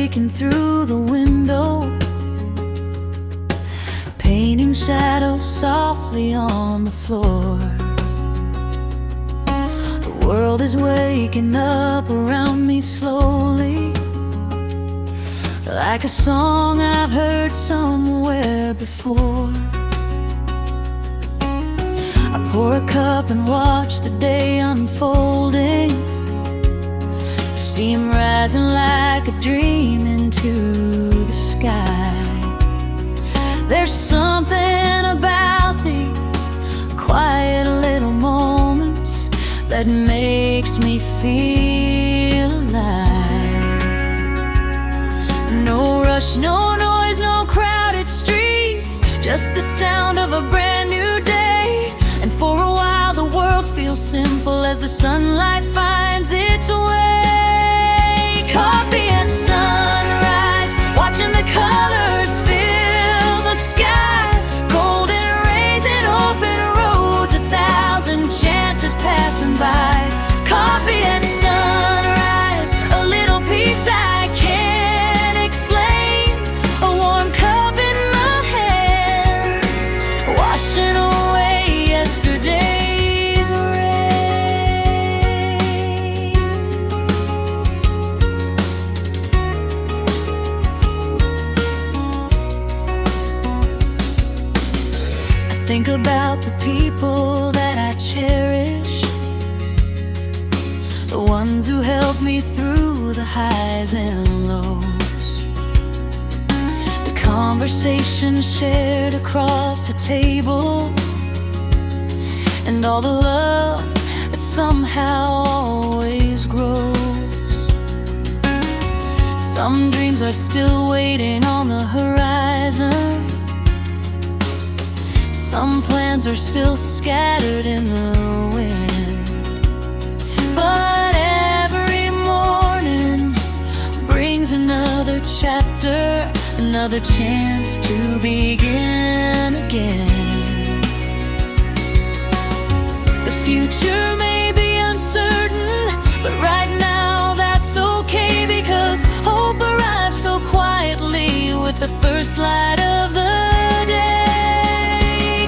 breaking through the window, painting shadows softly on the floor. The world is waking up around me slowly, like a song I've heard somewhere before. I pour a cup and watch the day unfolding, steam rising like a dream into the sky. There's something about these quiet little moments that makes me feel alive. No rush, no noise, no crowded streets, just the sound of a brand new day. And for a while the world feels simple as the sunlight finds its way. Coffee and sunrise, watching the colors fill the sky. Golden rays and open roads, 1,000 chances passing by. Coffee and sunrise, a little peace I can't explain. A warm cup in my hands, washing away yesterday's rain. I think about the people that I cherish, the ones who helped me through the highs and lows, the conversations shared across a table, and all the love that somehow always grows. Some dreams are still waiting on the horizon, some plans are still scattered in the wind. But every morning brings another chapter, another chance to begin again. The future may be uncertain, but right now that's okay, because hope arrives so quietly with the first light of the day.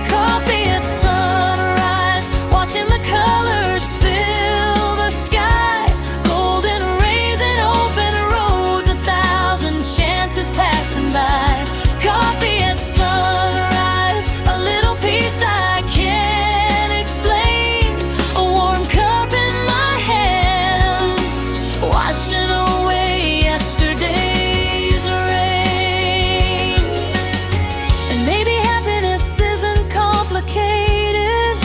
Coffee at sunrise, watching the colors fill the sky. Golden rays and open roads, 1,000 chances passing by. Coffee at sunrise, a little peace I can't explain. A warm cup in my hands, washing away yesterday's rain. And maybe happiness isn't complicated,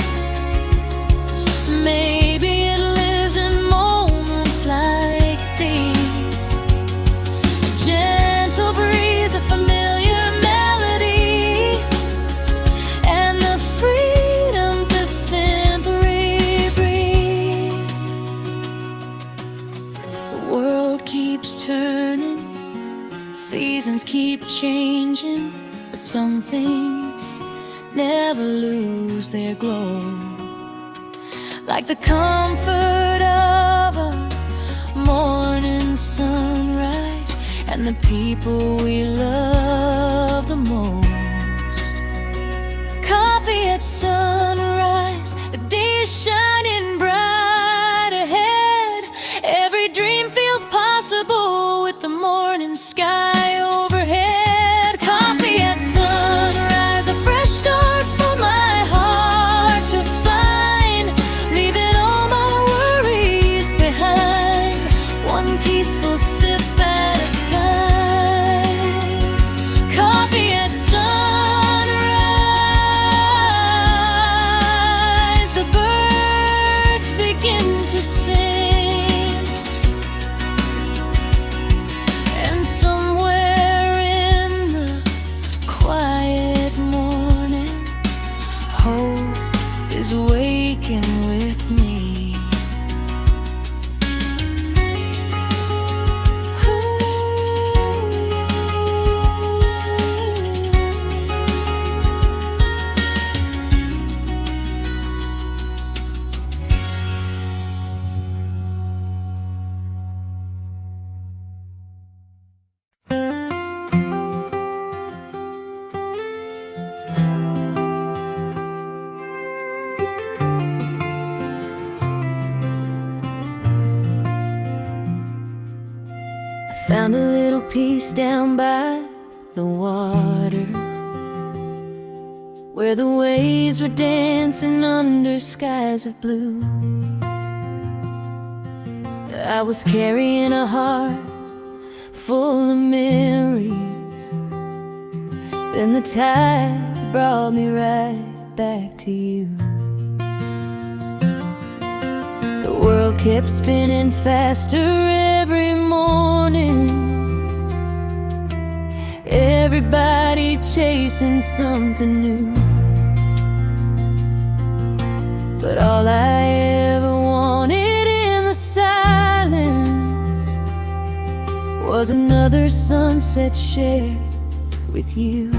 maybe it lives in moments like these. A gentle breeze, a familiar melody, and the freedom to simply breathe. The world keeps turning, seasons keep changing, but some things never lose their glow, like the comfort of a morning sunrise and the people we love the most. Coffee at sunrise, the day is shining bright ahead. Every dream feels possible with the morning sky overhead. Coffee at sunrise, a fresh start for my heart to find, leaving all my worries behind, one peaceful sip at a time. Coffee at sunrise, the birds begin to sing, and some Found a little peace down by the water, where the waves were dancing under skies of blue. I was carrying a heart full of memories, then the tide brought me right back to you. The world kept spinning faster every morning, everybody chasing something new. But all I ever wanted in the silence was another sunset shared with you.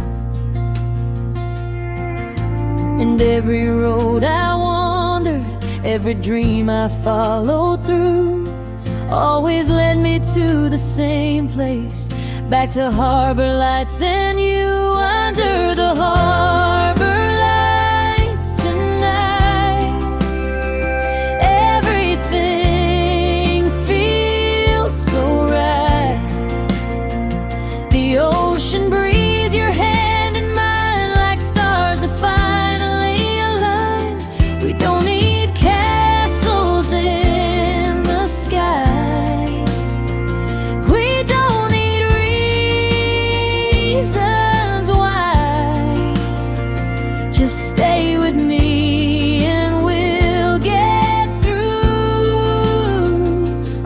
And every road I wandered, every dream I followed through, always led me to the same place, back to harbor lights and you. Under the harbor lights tonight, everything feels so right. The ocean breeze, your hand in mine, like stars that finally align. We don't need castles in the sky, we don't need reasons why. Just stay with me and we'll get through.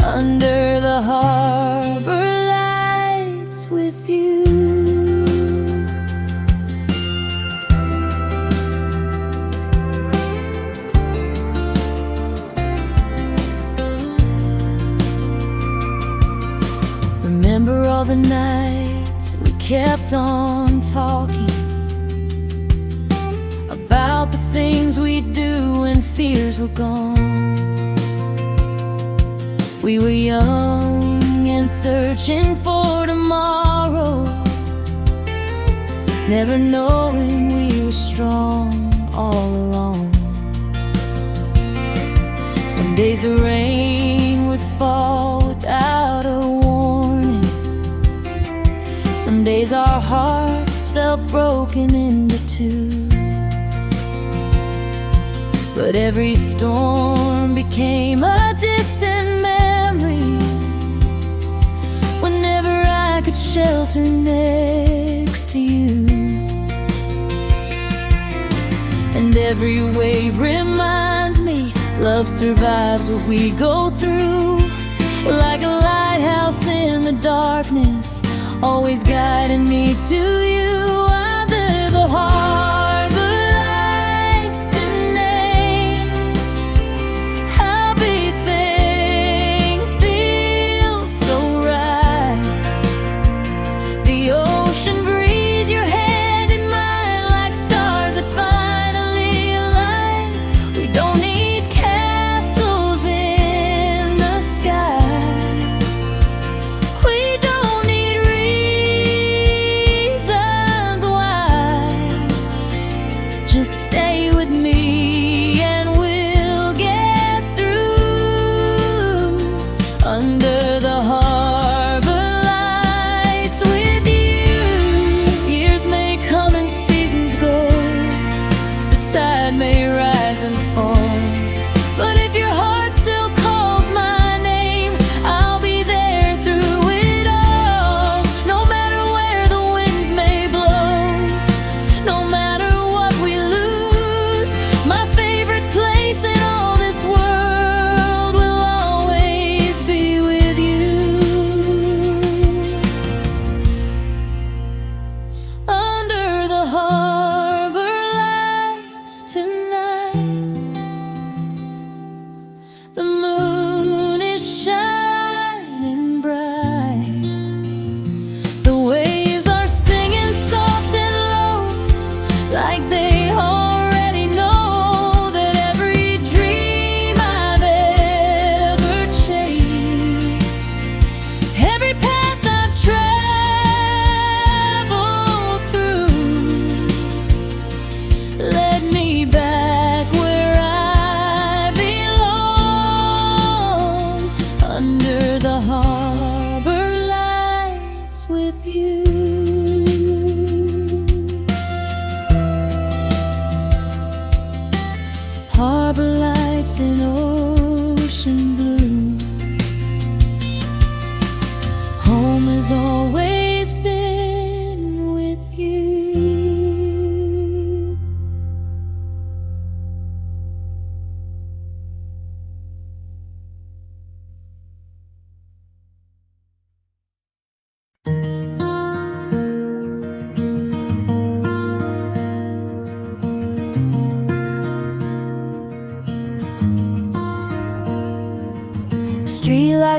Under the harbor lights with you. Remember all the nights we kept on talking about the things we'd do when fears were gone. We were young and searching for tomorrow, never knowing we were strong all along. Some days the rain would fall without a warning, some days our hearts felt broken into two. But every storm became a distant memory whenever I could shelter next to you. And every wave reminds me love survives what we go through, like a lighthouse in the darkness, always guiding me to you. Under the harbor lights tonight, everything feels so right. The ocean breeze, your hand in mine, like stars that finally align. We don't need castles in the sky, we don't need reasons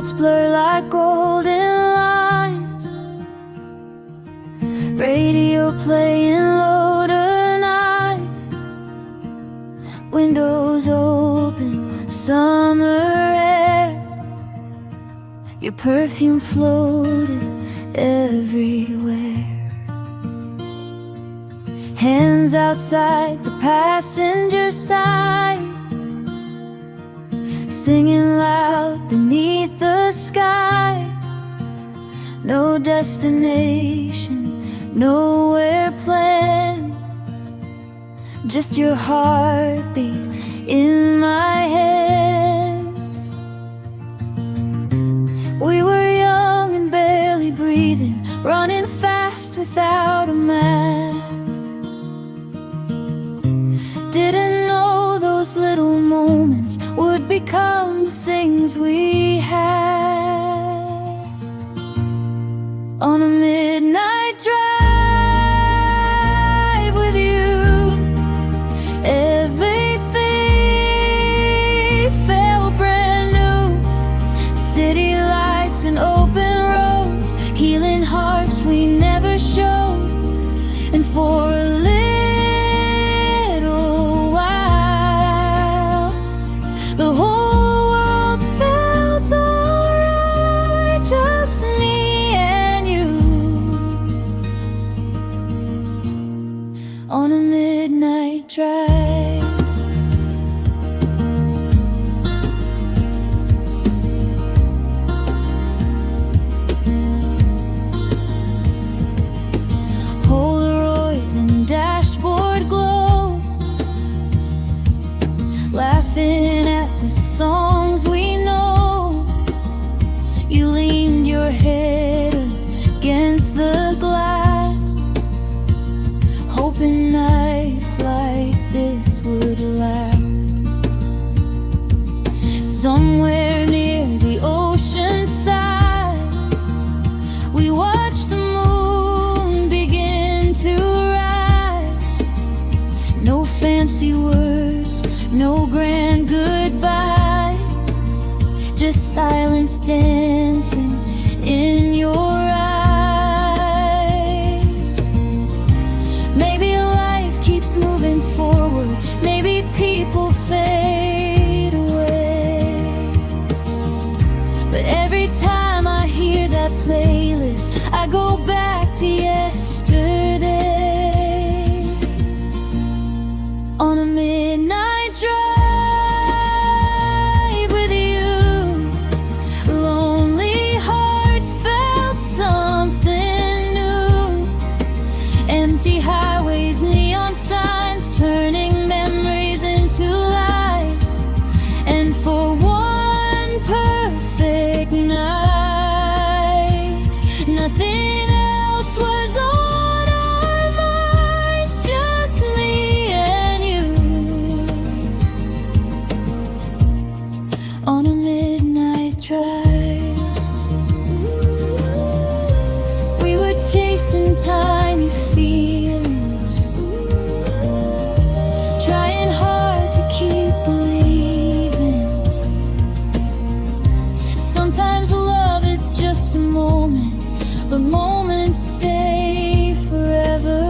lights blur like golden lines, radio playing low tonight, windows open, summer air, your perfume floated everywhere. Hands outside the passenger side, singing loud beneath the sky. No destination, nowhere planned, just your heartbeat in my hands. We were young and barely breathing, running fast without a map. Didn't know those little moments would become the things we had. On a midnight drive with you, everything felt brand new. City lights and open roads, healing hearts we never showed. And for a little while, the whole world felt alright, just me and you. On a midnight drive, Polaroids and dashboard glow, laughing at the songs we know. You leaned your head against the glass, hoping nights like this would last. Somewhere near the ocean side, we watched the moon begin to rise. No fancy words, no grand goodbye, just silence dancing in your eyes. Maybe life keeps moving forward, maybe people fade away, but every time I hear that playlist, I go back to yesterday. On a midnight drive with you, lonely hearts felt something new. Empty highways, neon signs, turning memories into light. And for one perfect night, nothing else was on our minds, just me and you. On a midnight drive, we were chasing tiny feelings, trying hard to keep believing. Sometimes love is just a moment, but moments stay forever.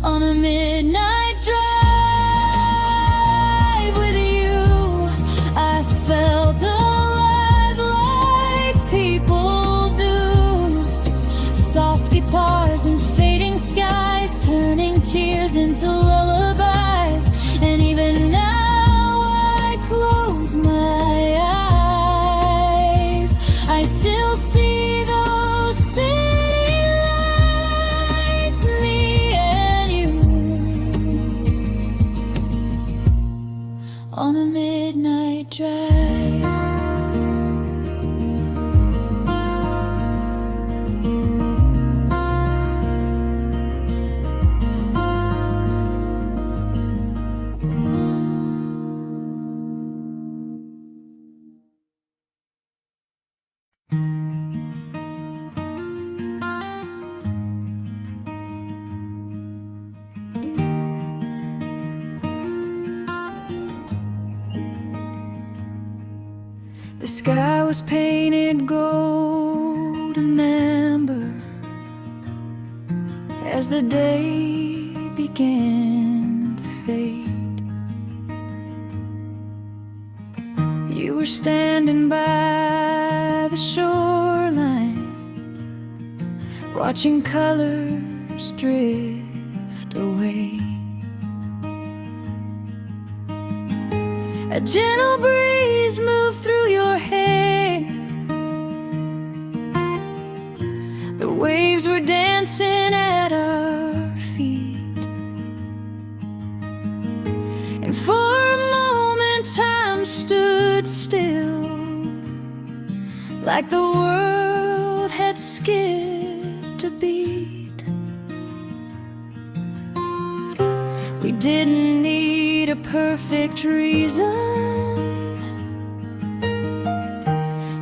On a midnight drive with you, I felt alive like people do. Soft guitars and fading skies, turning tears into lullabies. And even now I close my eyes, I still see those city lights, me and you. On a midnight drive, sky was painted gold and amber as the day began to fade. You were standing by the shoreline, watching colors drift away. A gentle breeze moved through your hair. The waves were dancing at our feet, and for a moment time stood still, like the world had skipped a beat. We didn't need a perfect reason,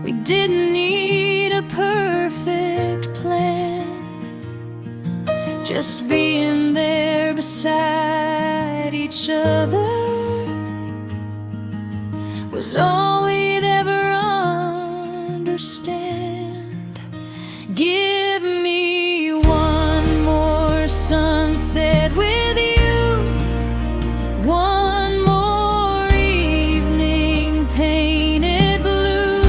we didn't need a perfect plan. Just being there beside each other was all we'd ever understand. Give me one more sunset with you, one more evening painted blue,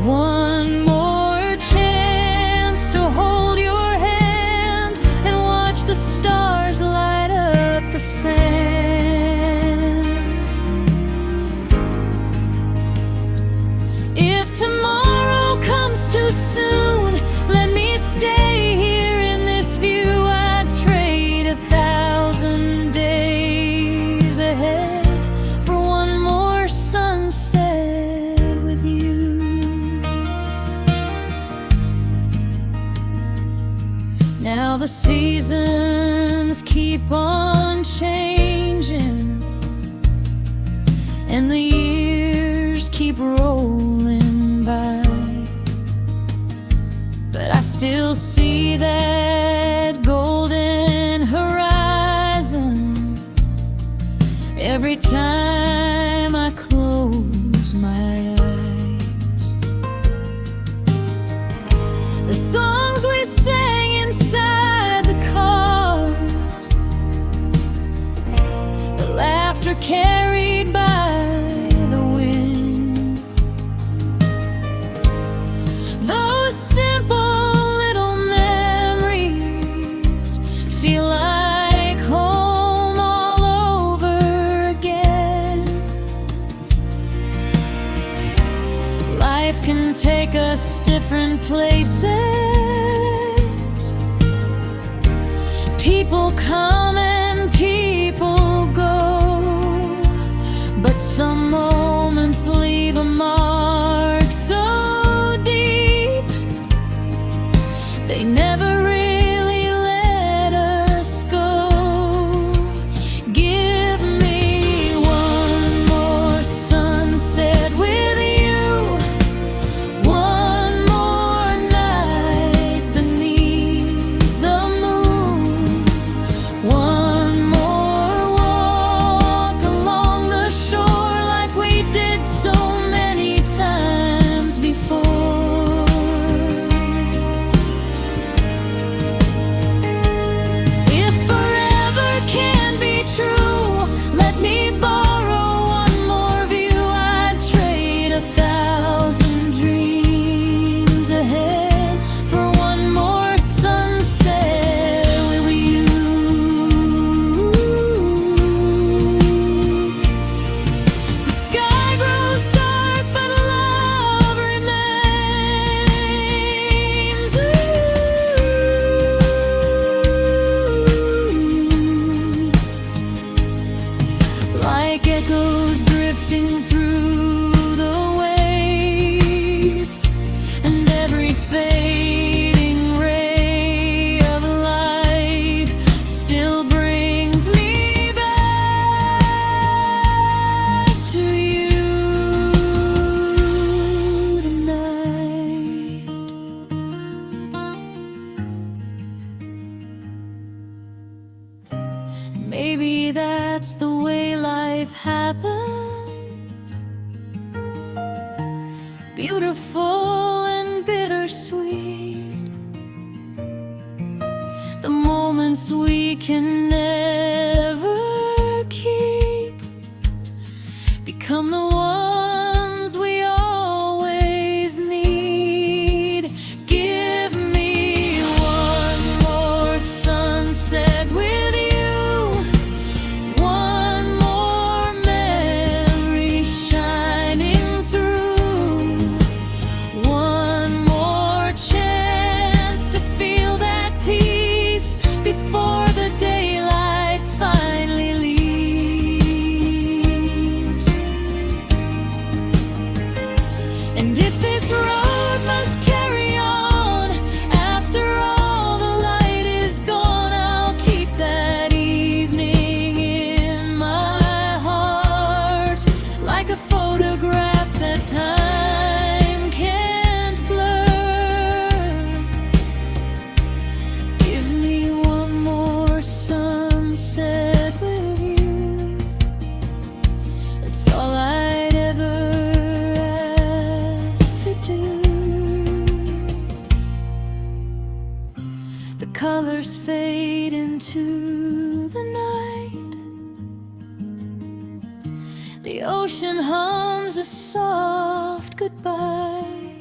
one more chance to hold your hand and watch the stars light up the sand. If tomorrow comes too soon, let me stay here in this view. I'd trade 1,000 days ahead for one more sunset with you. Now the seasons keep on changing, and the years keep rolling by, but I still see that golden horizon every time I close my eyes. The songs we sang inside the car, the laughter carried by the wind, those simple little memories feel like home all over again. Life can take us different places, people come and people go, but some moments leave a mark so deep, they never really let us go. Give me one more sunset with you, one more night beneath the moon, one more walk along the shore like we did so many times before. If forever can be true, let me borrow one more view. I'd trade 1,000 dreams ahead for one more sunset with you. The sky grows dark, but love remains. Like echoes drifting through the waves, and every fading ray of light still brings me back to you tonight. Maybe that's the way life happens. beautiful and bittersweet. The moments we can never keep become the ones we always need. Give me one more sunset with you, one more memory shining through, one more chance to feel that peace before the daylight finally leaves. And if this road must carry on, after all the light is gone, I'll keep that evening in my heart, like a photograph that time can't blur. Give me one more sunset with you. That's all I'd ever ask to do. The colors fade into the night. The ocean hums a soft goodbye.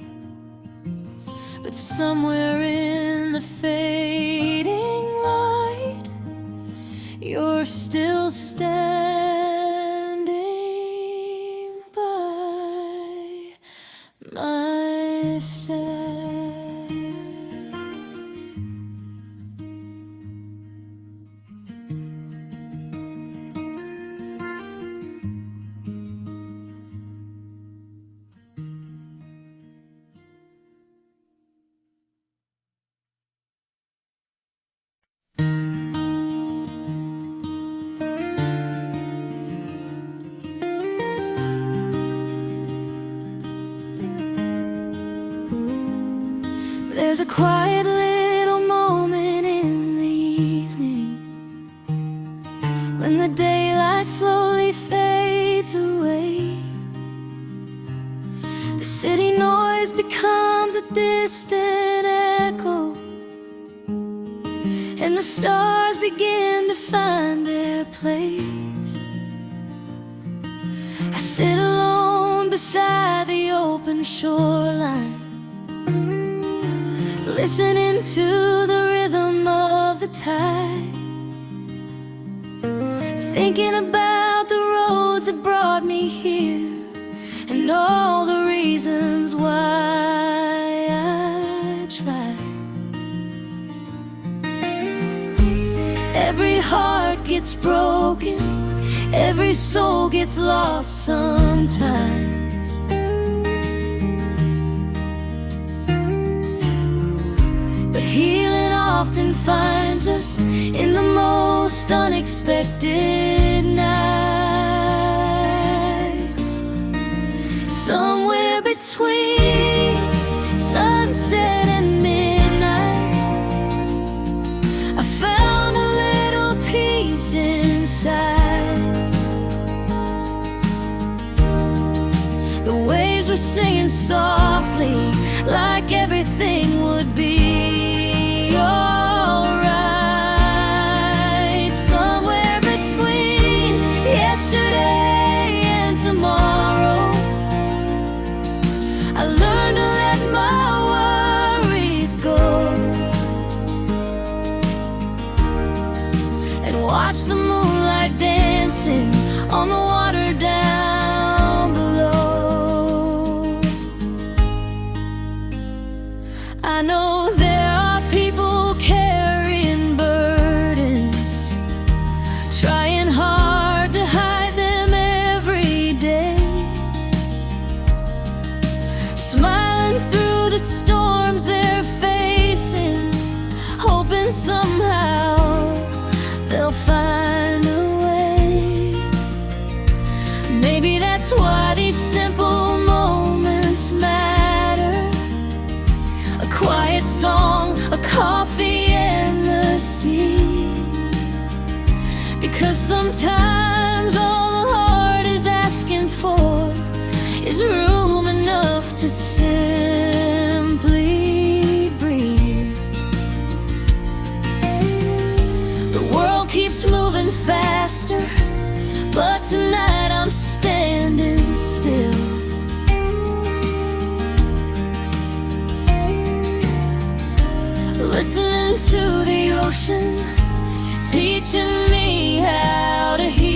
But somewhere in the fading light, you're still standing by my side. There's a quiet little moment in the evening when the daylight slowly fades away. The city noise becomes a distant echo, and the stars begin to find their place. I sit alone beside the open shoreline, listening to the rhythm of the tide, thinking about the roads that brought me here and all the reasons why I tried. Every heart gets broken, every soul gets lost sometimes. Healing often finds us in the most unexpected nights. Somewhere between sunset and midnight, I found a little peace inside. The waves were singing softly, like everything would be alright. Somewhere between yesterday and tomorrow, I learned to let my worries go and watch the moonlight dancing on the water down below. I know there are people carrying burdens, trying hard to hide them every day, smiling through the storms they're facing, hoping somehow they'll find a way. Maybe that's why these simple moments matter. A quiet song, a coffee and the sea. Because sometimes all the heart is asking for is room enough to sit into the ocean, teaching me how to heal.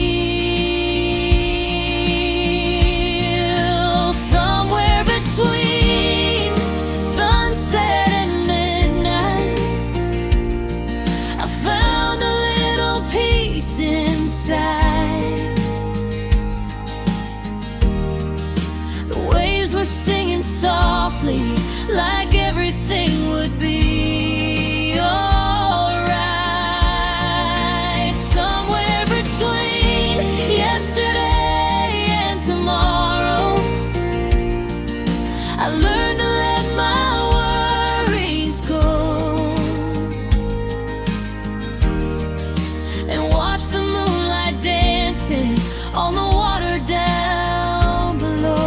Somewhere between sunset and midnight, I found a little peace inside. The waves were singing softly, like everything would be alright. Somewhere between yesterday and tomorrow, I learned to let my worries go and watch the moonlight dancing on the water down below.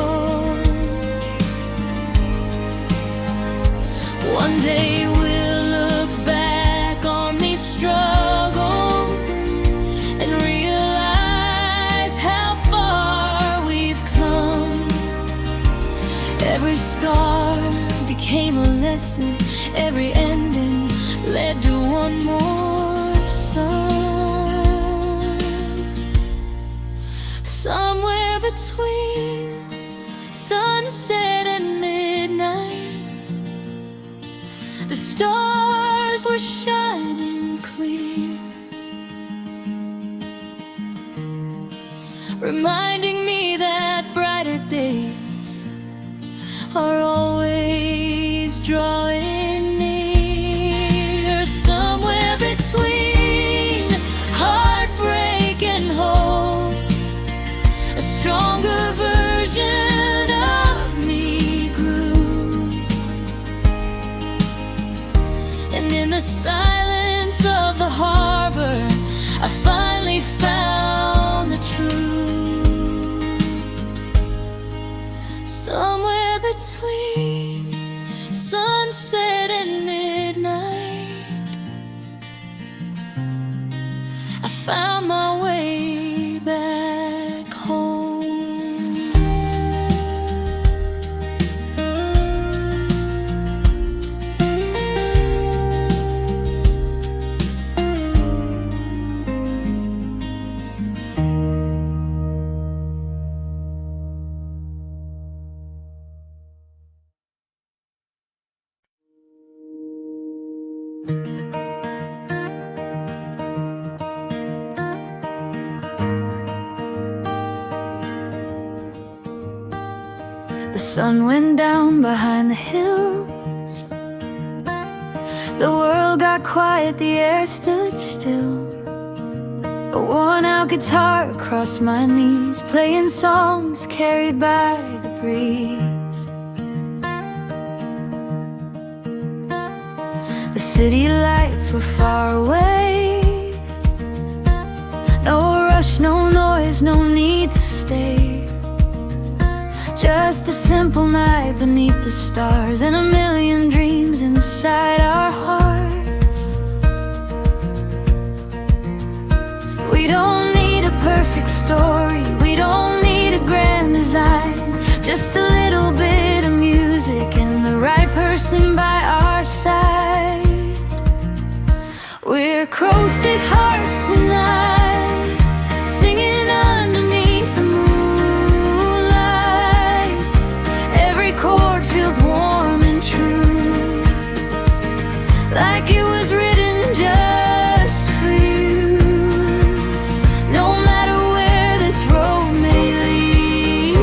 One day we'll look back on these struggles and realize how far we've come. Every scar became a lesson, every ending led to one more sun. Somewhere between sunset and midnight, the stars were shining clear, reminding me that brighter days are always drawing near. Somewhere between heartbreak and hope, a stronger version of me grew. And in the silence of the harbor, I finally found the truth. Somewhere between sunset and midnight, I found my way back home. The sun went down behind the hills. The world got quiet, the air stood still. A worn-out guitar across my knees, playing songs carried by the breeze. The city lights were far away. No rush, no noise, no need to stay. Just a simple night beneath the stars, and a million dreams inside our hearts. We don't need a perfect story, we don't need a grand design. Just a little bit of music and the right person by our side. We're acoustic hearts tonight, singing underneath the moonlight. Every chord feels warm and true, like it was written just for you. No matter where this road may lead,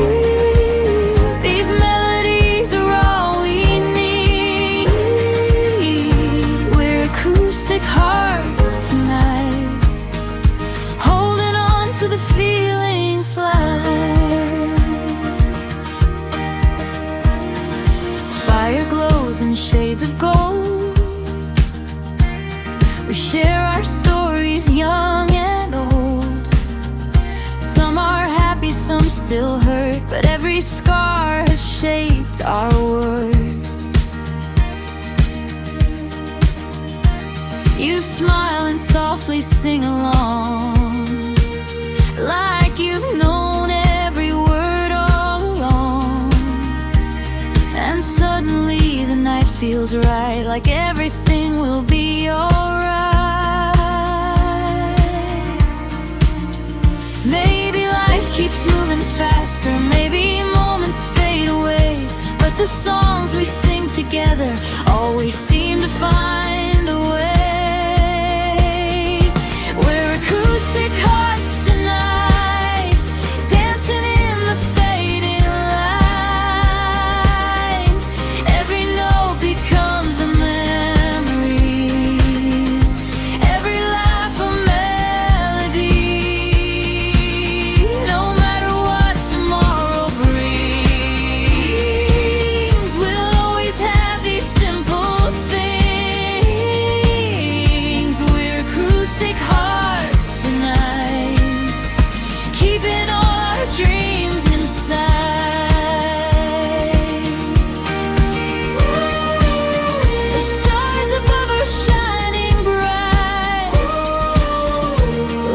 these melodies are all we need. We're acoustic hearts tonight, holding on to the feeling fly. Fire glows in shades of gold. We share our stories, young and old. Some are happy, some still hurt, but every scar has shaped our world. You smile and softly sing along, like you've known every word all along. And suddenly the night feels feels right, like everything will be alright. Maybe life keeps moving faster, maybe moments fade away, but the songs we sing together always seem to find a way. We're acoustic hearts tonight, dancing in the fading light. Every note becomes a memory, every laugh a melody. No matter what tomorrow brings, we'll always have these simple things. We're acoustic hearts tonight, keeping all our dreams inside. The stars above are shining bright,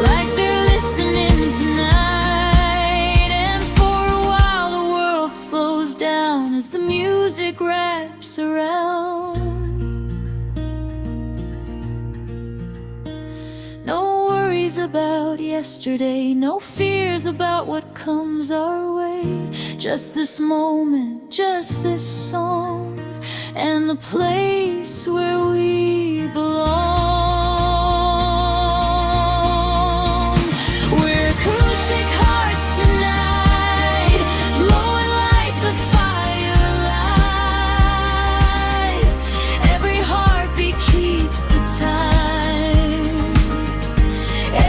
like they're listening tonight. And for a while the world slows down as the music wraps around. No worries about yesterday, no fears about what comes our way. Just this moment, just this song, and the place where we belong. We're acoustic hearts tonight, glowing like the firelight. Every heartbeat keeps the time,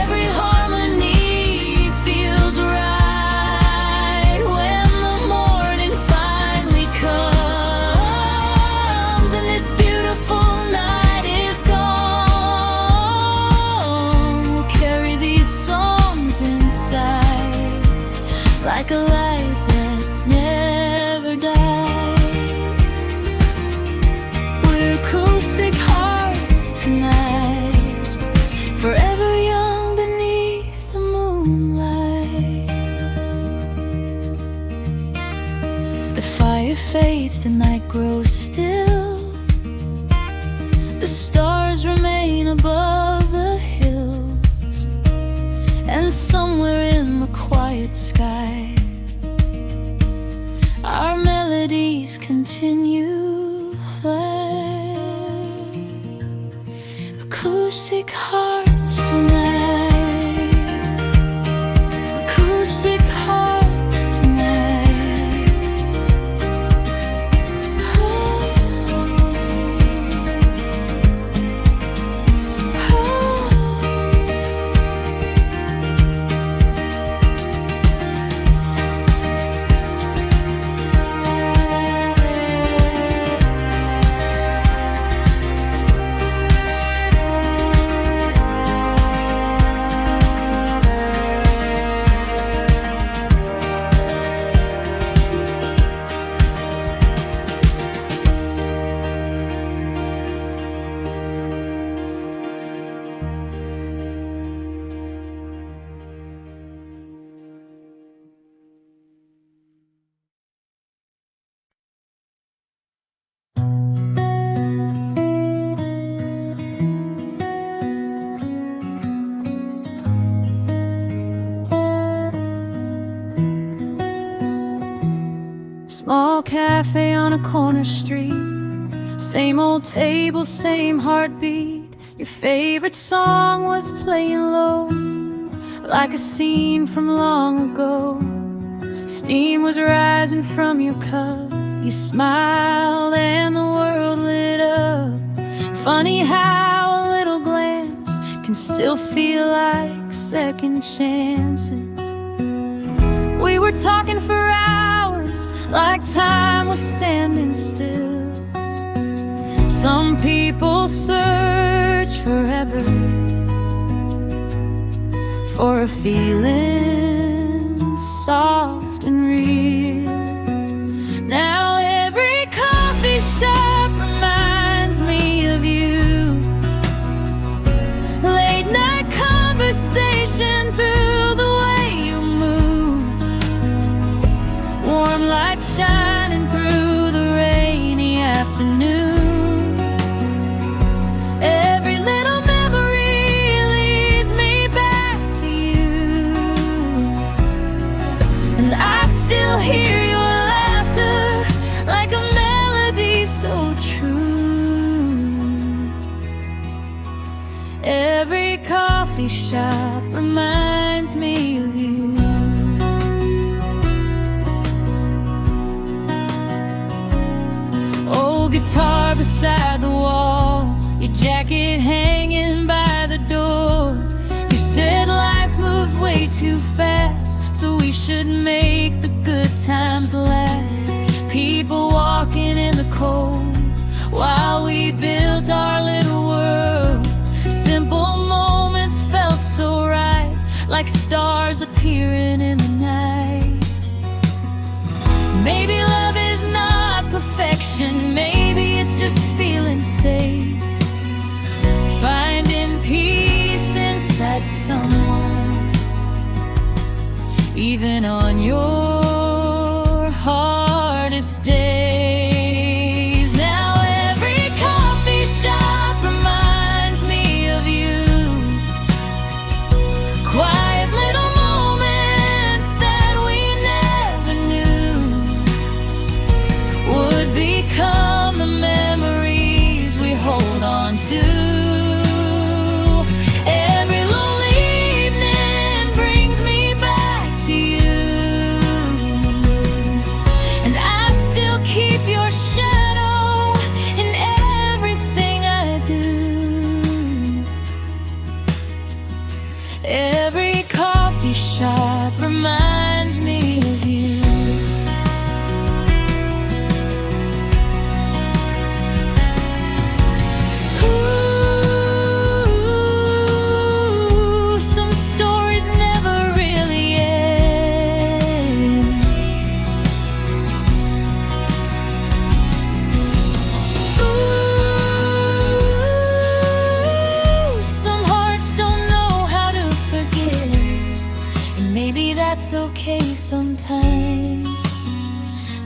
every harmony feels right. When the morning finally comes and this beautiful night is gone, we'll carry these songs inside, like a light that never dies. We're acoustic hearts tonight, forever young beneath the moonlight. The fire fades, the night grows still, the stars remain above the hills, and somewhere in the quiet sky our melodies continue flying. Acoustic hearts tonight, acoustic hearts tonight. Small cafe on a corner street, same old table, same heartbeat. Your favorite song was playing low, like a scene from long ago. Steam was rising from your cup, you smiled and the world lit up. Funny how a little glance can still feel like second chances. We were talking for hours, like time was standing still. Some people search forever for a feeling soft and real. Now every coffee shop reminds me of you. Late night conversation through the way you moved. Warm light shining through the rainy afternoon. coffee shop reminds me of you. Old guitar beside the wall, your jacket hanging by the door. You said life moves way too fast, so we should make the good times last. People walking in the cold while we built our little world. Simple moments felt so right, like stars appearing in the night. Maybe love is not perfection, maybe it's just feeling safe, finding peace inside someone, even on your hardest days. Now every coffee shop reminds me of you. Quiet little moments that we never knew would become the memories we hold on to. Every lonely evening brings me back to you, and I still keep your shadow in everything I do. Every coffee shop reminds me of you. Ooh, some stories never really end. Ooh, some hearts don't know how to forget, and maybe that's okay sometimes.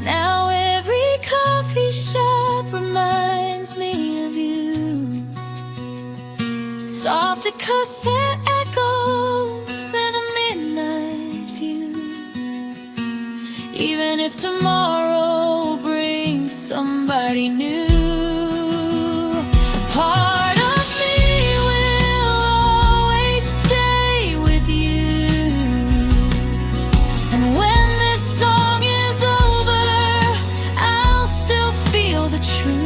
Now every coffee shop reminds me of you. Soft acoustic echoes and a midnight view. Even if tomorrow brings somebody new, part of me will always stay with you. And when this song is over, I'll still feel the truth.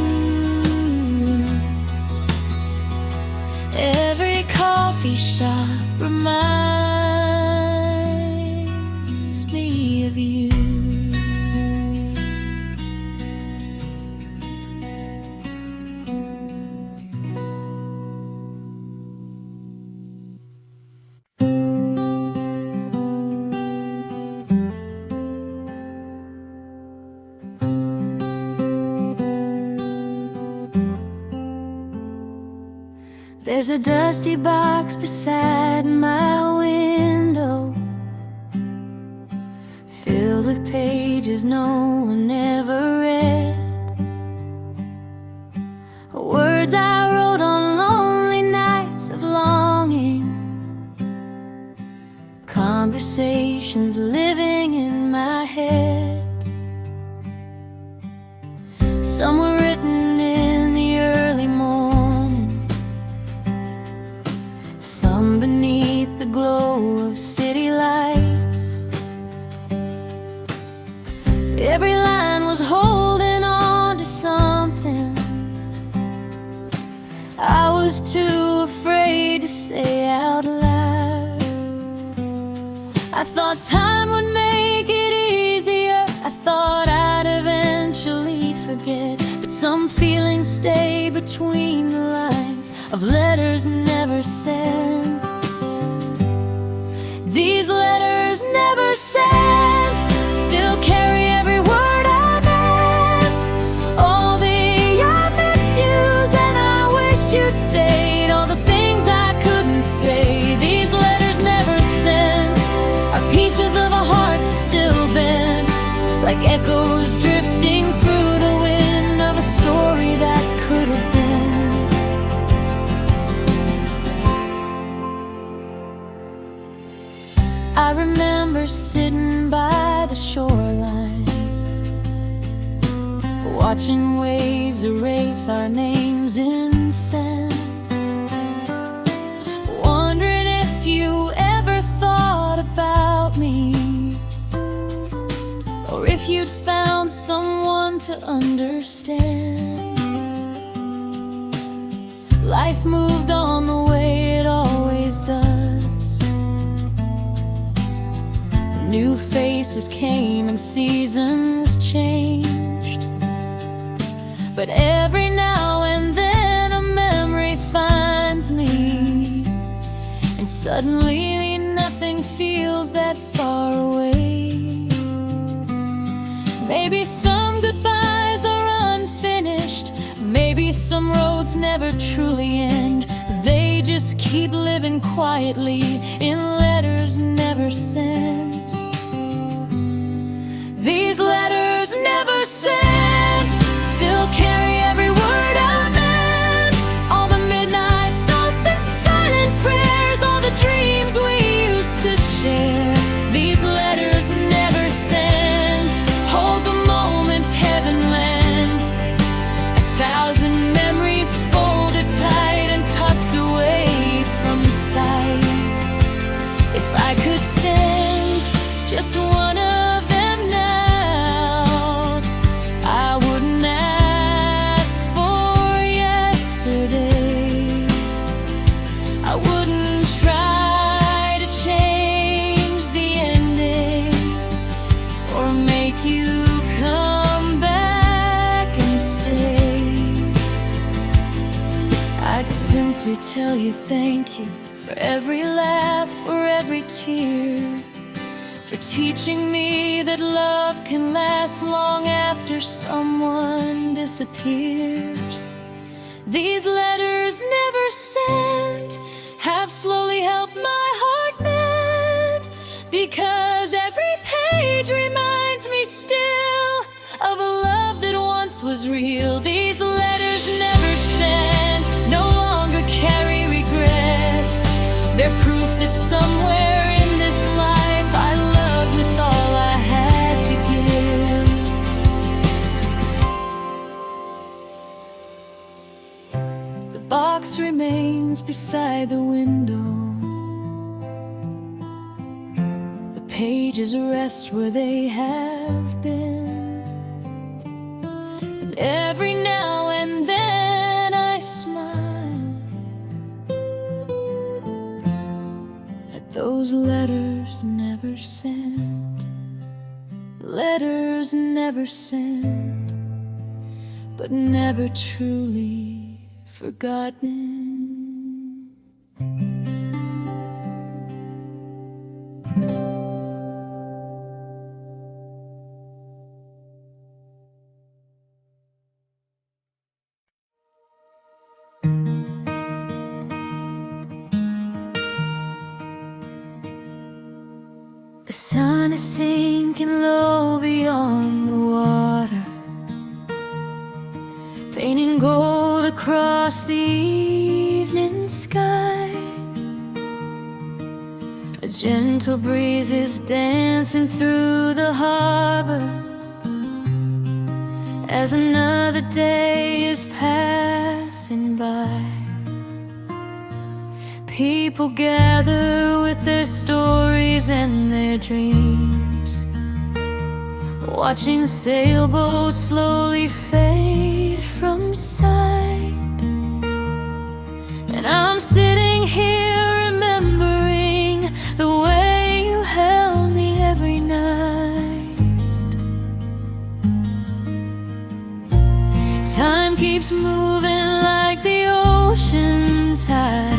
Every coffee shop reminds me of you. There's a dusty box beside my window, filled with pages no one ever read. Words I wrote on lonely nights of longing, conversations living in my head. Some were written in the early morning, some beneath the glow of city lights. Every line was holding on to something I was too afraid to say out loud. I thought time would make it easier, I thought I'd eventually forget, but some feelings stay between the lines of letters never sent. These letters never sent still carry every word I meant. All the I miss yous and I wish you'd stayed, all the things I couldn't say. These letters never sent are pieces of a heart still bent, like echoes drifting through the wind of a story that could have been. I remember sitting by the shoreline, watching waves erase our names in sand, wondering understand. Life moved on the way it always does. New faces came and seasons changed. But every now and then a memory finds me, and suddenly nothing feels that far away. Maybe some goodbyes are unfinished, maybe some roads never truly end. They just keep living quietly in letters never sent. These letters never sent still carry every word I meant. All the midnight thoughts and silent prayers, all the dreams we used to share. These letters never sent hold the moments heaven lent. 1,000 memories folded tight and tucked away from sight. If I could send just one of them now, I wouldn't ask for yesterday. I wouldn't try to change the ending or make you come back and stay. I'd simply tell you thank you for every laugh or every tear, for teaching me that love can last long after someone disappears. These letters never sent have slowly helped my heart mend, because every page reminds me still of a love that once was real. These letters never sent no longer carry regret. They're proof that somewhere in this life I loved with all I had to give. The box remains beside the window. The pages rest where they have been. And every now and then I smile at those letters never sent. Letters never sent, but never truly forgotten. The sun is sinking low beyond the water, painting gold across the evening sky. A gentle breeze is dancing through the harbor as another day is passing by. People gather with their stories and their dreams, watching sailboats slowly fade from sight. And I'm sitting here remembering the way you held me every night. Time keeps moving like the ocean tide,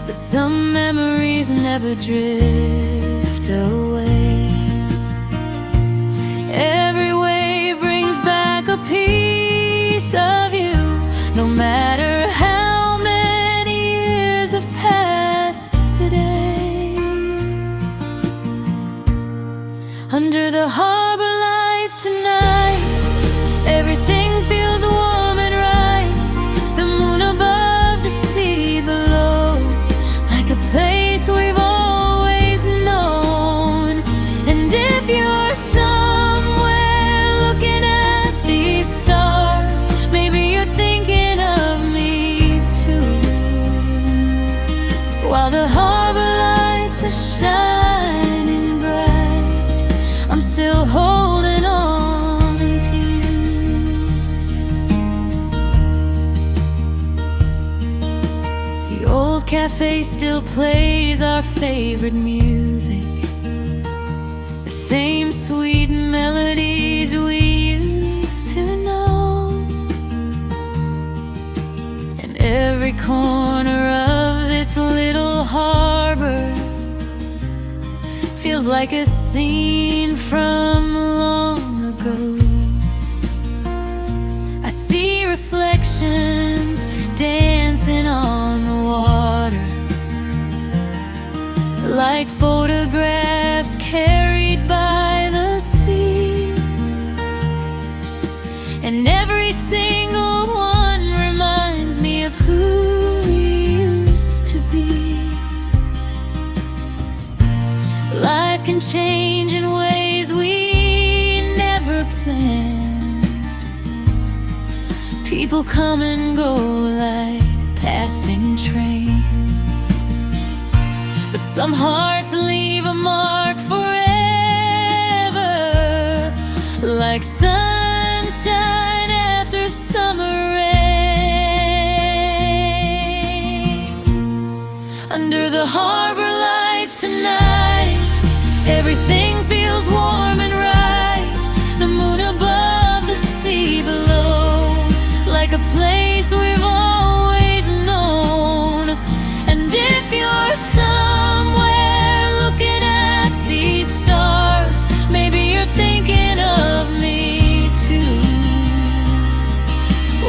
but some memories never drift away. Every wave brings back a piece of you, no matter how many years have passed today. Under the harbor lights tonight, everything feels warm and right. The moon above, the sea below, like a place we've always known. cafe still plays our favorite music, the same sweet melodies we used to know. And every corner of this little harbor feels like a scene from long ago. I see reflections dancing on the water, like photographs carried by the sea. And every single one reminds me of who we used to be. Life can change in ways we never planned. People come and go like passing trains, but some hearts leave a mark forever, like sunshine after summer rain. Under the harbor lights tonight, everything feels warm and right. The moon above, the sea below, like a place we've always known. And if you're somewhere looking at these stars, maybe you're thinking of me too.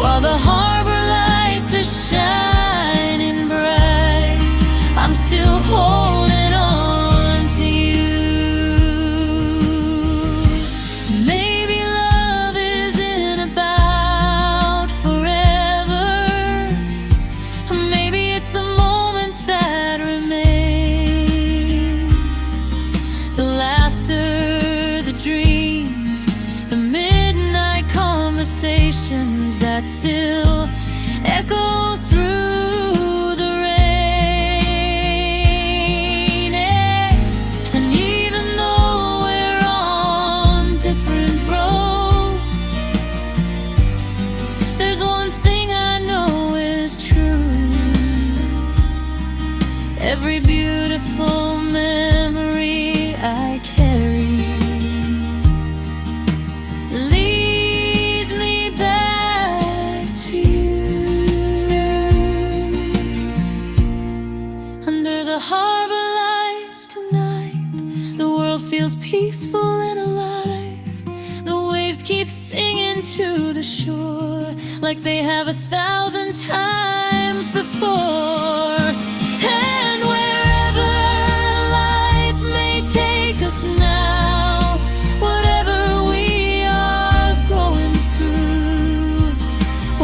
While the harbor lights are shining bright, I'm still holding on to you. Maybe love isn't about forever. Maybe it's the moments that remain, the laughter, the dreams, the midnight conversations that still echo through the rain. And even though we're on different roads, there's one thing I know is true. Every beautiful memory I carry leads me back to you. Under the harbor lights tonight, the world feels peaceful and alive. The waves keep singing to the shore like they have 1,000 times before. And wherever life may take us now, whatever we are going through,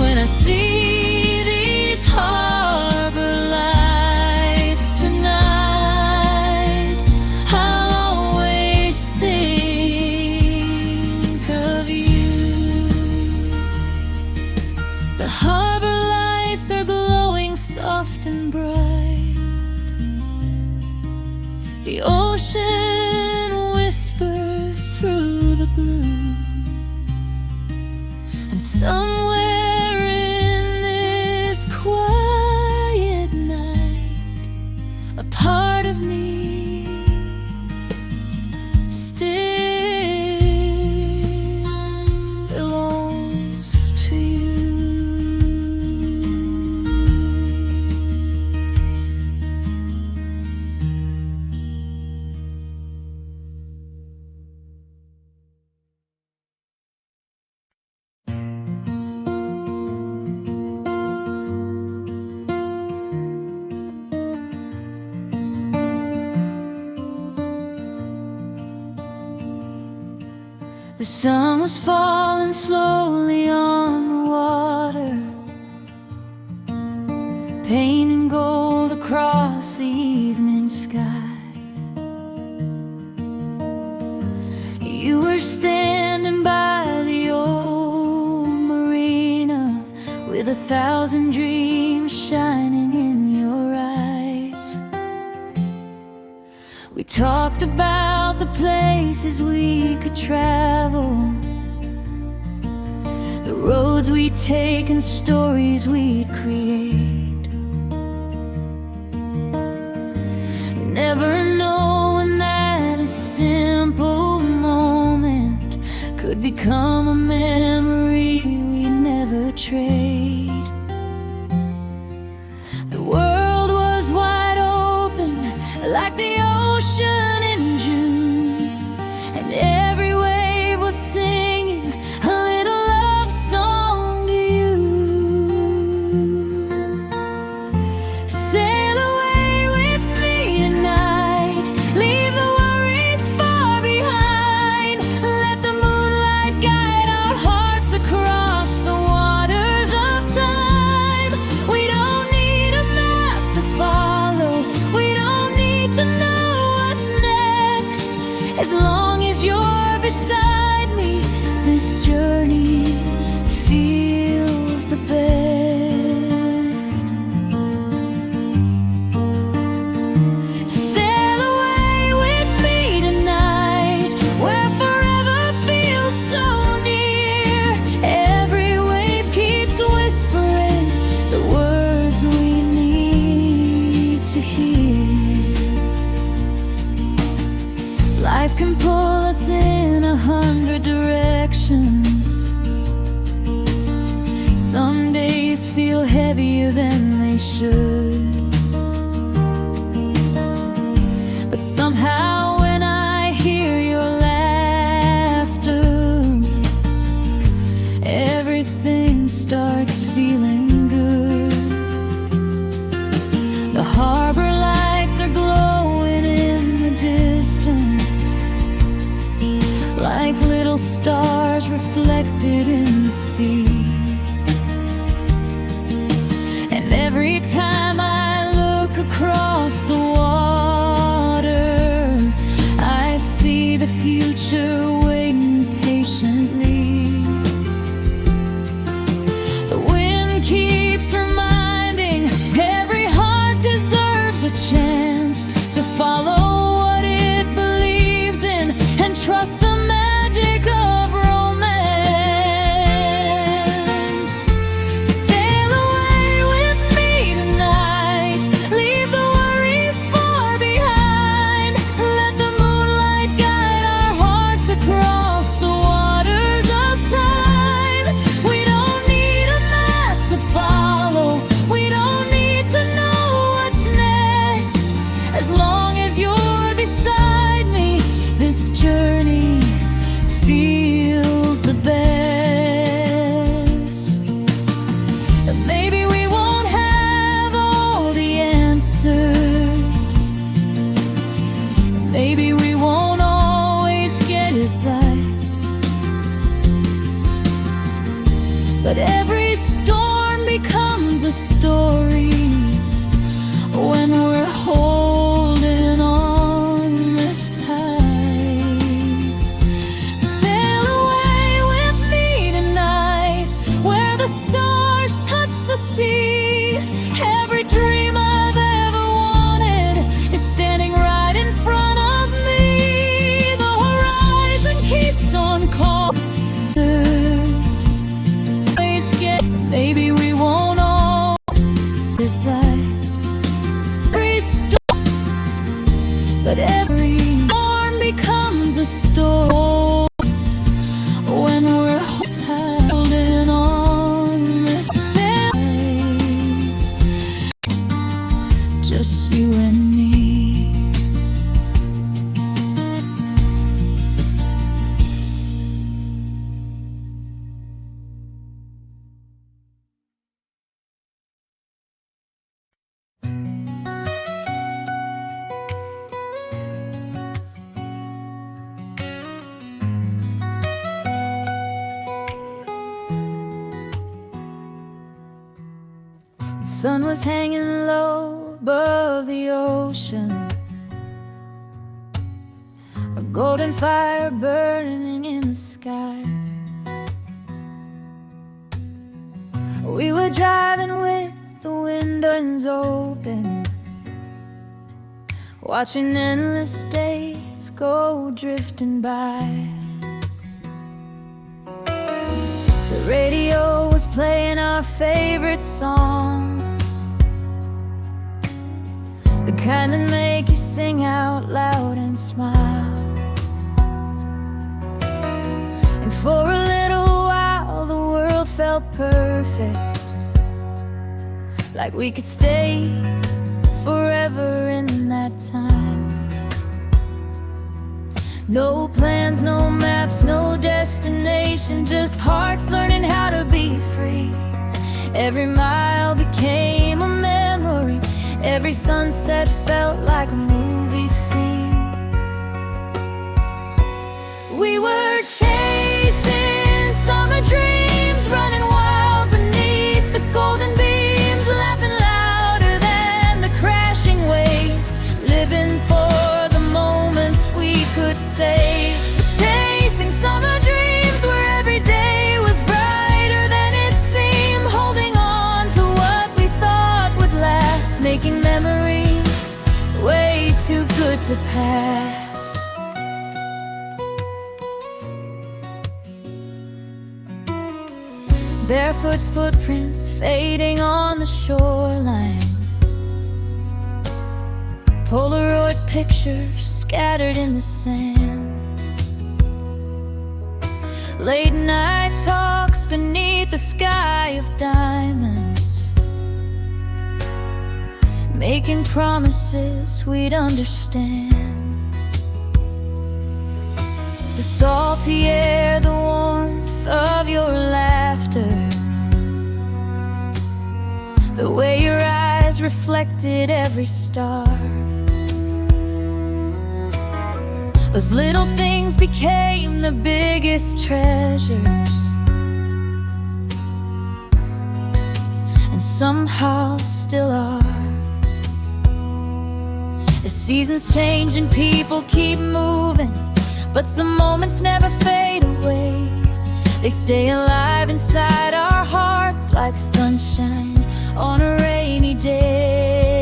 when I see these harbor lights tonight, I'll always think of you. The harbor lights are glowing soft and bright. The ocean whispers through the blue, and somewhere in this quiet night, a part of me still belongs to you. The sun was falling slowly on the water, painting gold across the evening sky. You were standing by the old marina with 1,000 dreams shining in your eyes. We talked about the places we could travel, the roads we'd take and stories we'd create. never knowing that a simple moment could become a memory we never trade. The world was wide open like the ocean in June, and every wave was singing a little love song to you. Sail away with me tonight, leave the worries far behind. Let the moonlight guide our hearts across the waters of time. We don't need a map to follow, we don't need to know what's next. As long as you're beside me, this journey feels the best. Sail away with me tonight, where forever feels so near. Every wave keeps whispering the words we need to hear. Life can pull us in 100 directions. Some days feel heavier than they should, but somehow when I hear your laughter, everything starts feeling good. The harbor lights are glowing in the distance, like little stars reflected in the sea. And every time I look across the water, I see the future waiting patiently. The wind keeps reminding every heart deserves a chance to follow what it believes in and trust the magic of romance. Sail away with me tonight, leave the worries far behind. Let the moonlight guide our hearts across the waters of time. We don't need a map to follow, we don't need to know what's next. As long as you're beside me, this journey feels the best. Maybe we won't have all the answers, maybe we won't always get it right, but every storm becomes a story when we're holding on this tight. Sail away with me tonight, where the stars touch the sea. Every dream I've ever wanted is standing right in front of me. The horizon keeps on calling. Maybe we won't all get it right. Every storm, but every storm becomes a storm when we're holding on this side, just you and me. The sun was hanging low above the ocean, a golden fire burning in the sky. We were driving with the windows open, watching endless days go drifting by. The radio was playing our favorite songs. The kind that make you sing out loud and smile. And for a little while the world felt perfect, like we could stay forever in that time. No plans, no maps, no destination, just hearts learning how to be free. Every mile became a memory, every sunset felt like a movie scene. We were chasing summer dreams, running wild beneath the golden beams, laughing louder than the crashing waves, living for the moments we could save. Chasing summer dreams where every day was brighter than it seemed, holding on to what we thought would last, making memories way too good to pass. Barefoot footprints fading on the shoreline, Polaroid pictures scattered in the sand, late night talks beneath the sky of diamonds, making promises we'd understand. The salty air, the warmth of your laughter, the way your eyes reflected every star. Those little things became the biggest treasures, and somehow still are. The seasons change and people keep moving, but some moments never fade away. They stay alive inside our hearts like sunshine on a rainy day.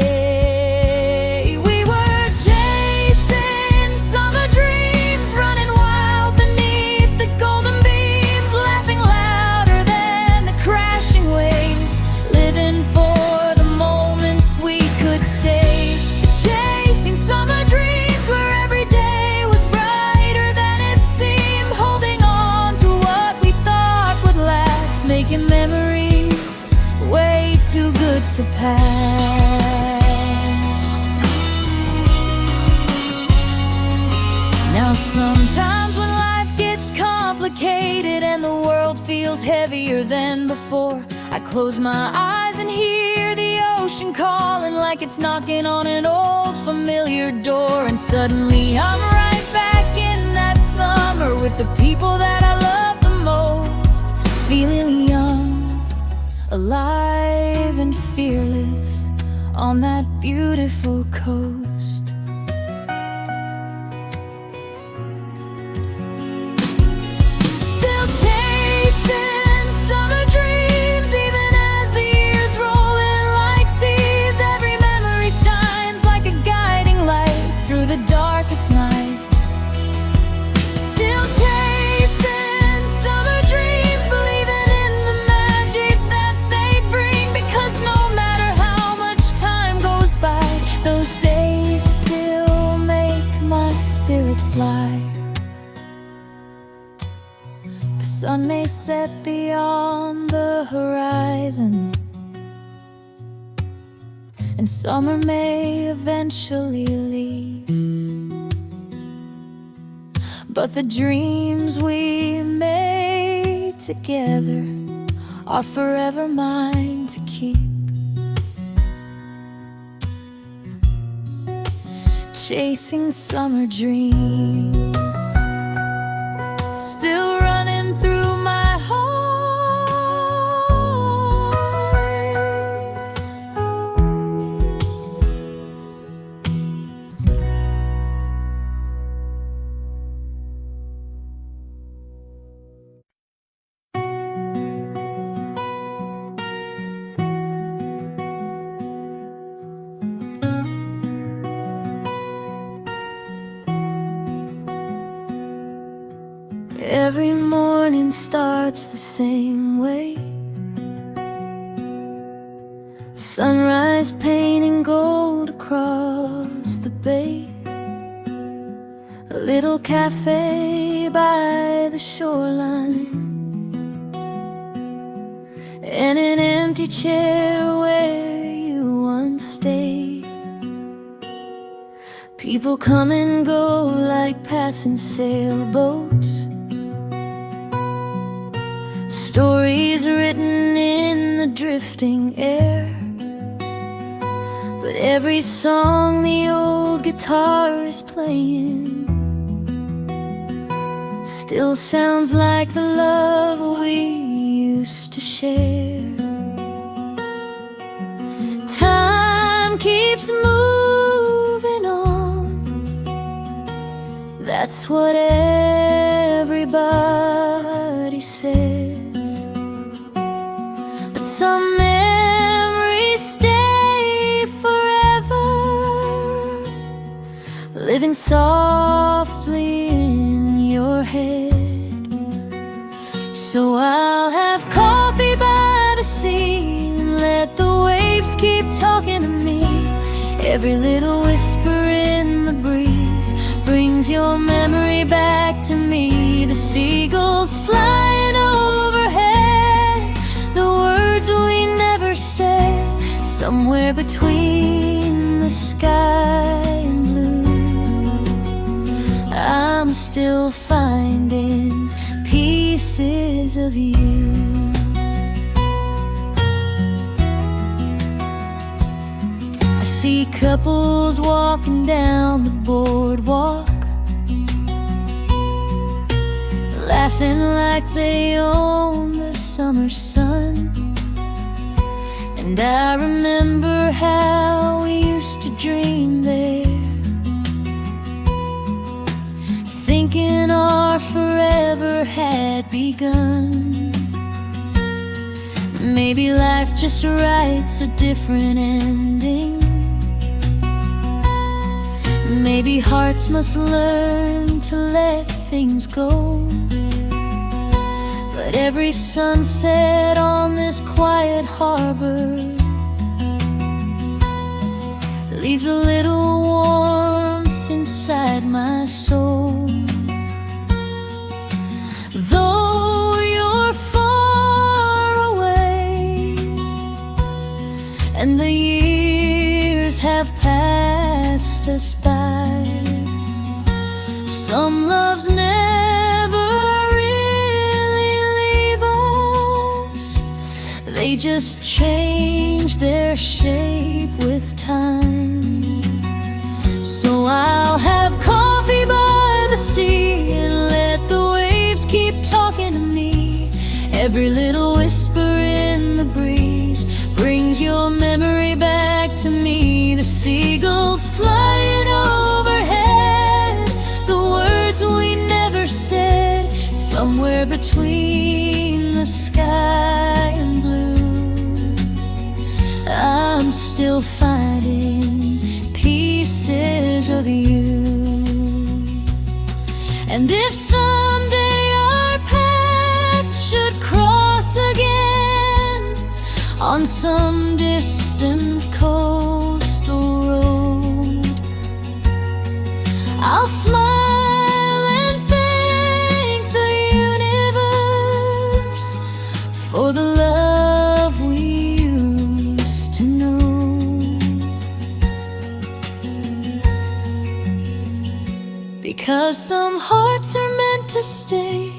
We were chasing summer dreams, running wild beneath the golden beams, laughing louder than the crashing waves, living for the moments we could save. Chasing summer dreams where every day was brighter than it seemed, holding on to what we thought would last, making memories way too good to pass. Now sometimes when life gets complicated and the world feels heavier than before, I close my eyes and hear the ocean calling like it's knocking on an old familiar door. And suddenly I'm right back in that summer with the people that I love the most, feeling young, alive and fearless on that beautiful coast. Still chasing summer dreams, even as the years roll in like seas. Every memory shines like a guiding light through the darkest nights. Still chasing summer dreams, believing in the magic that they bring, because no matter how much time goes by, those days still make my spirit fly. The sun may set beyond the horizon, and summer may eventually leave, but the dreams we made together are forever mine to keep. Chasing summer dreams, still running through my heart. Every morning starts the same way. Sunrise painting gold across Bay, a little cafe by the shoreline, and an empty chair where you once stayed. People come and go like passing sailboats, stories written in the drifting air. But every song the old guitar is playing still sounds like the love we used to share. Time keeps moving on, that's what everybody says. But some memories stay forever, living softly in your head. So I'll have coffee by the sea and let the waves keep talking to me. Every little whisper in the breeze brings your memory back to me. The seagulls flying overhead, the words we never said, somewhere between the sky and blue. I'm still finding pieces of you. I see couples walking down the boardwalk, laughing like they own the summer sun. And I remember how we used to dream there, thinking our forever had begun. Maybe life just writes a different ending. Maybe hearts must learn to let things go. But every sunset on this quiet harbor leaves a little warmth inside my soul. Though you're far away and the years have passed us by, some loves never really leave us. They just change their shape with time. So I'll have coffee by the sea and let the waves keep talking to me. Every little whisper in the breeze brings your memory back to me. The seagulls flying overhead, the words we never said, somewhere between the sky and blue. I'm still finding pieces of you. And if someday our paths should cross again on some distant coastal road, I'll smile and thank the universe for the love we used to know. Because some hearts are meant to stay,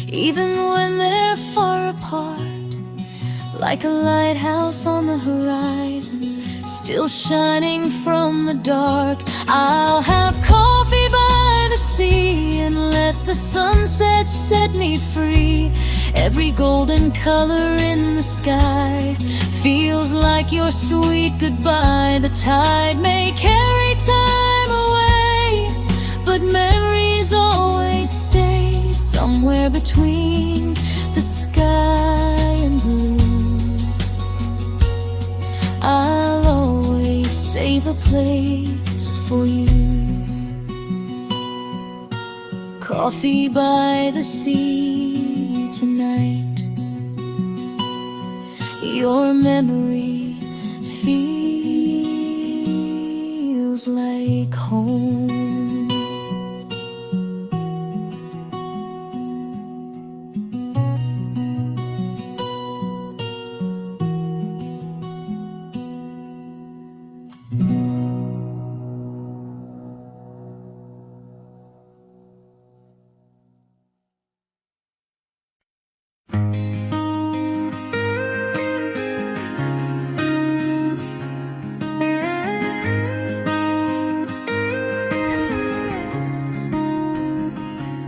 even when they're far apart. Like a lighthouse on the horizon, still shining from the dark. I'll have coffee by the sea and let the sunset set me free. Every golden color in the sky feels like your sweet goodbye. The tide may carry time away, but memories always stay somewhere between the sky and blue. I'll always save a place for you. Coffee by the sea tonight, your memory feels feels like home.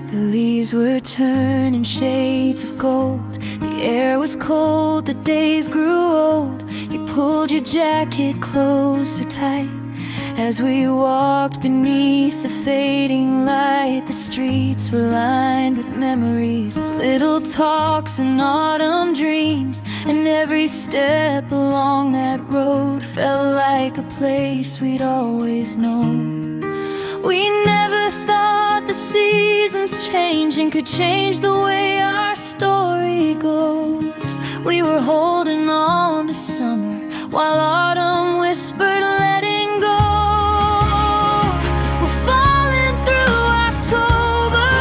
The leaves were turning shades of gold. The air was cold, the days grew old. You pulled your jacket closer tight as we walked beneath the fading light. The streets were lined with memories of little talks and autumn dreams, and every step along that road felt like a place we'd always known. We never thought the seasons changing could change the way our story goes. We were holding on to summer while autumn whispered letting go. We're falling through October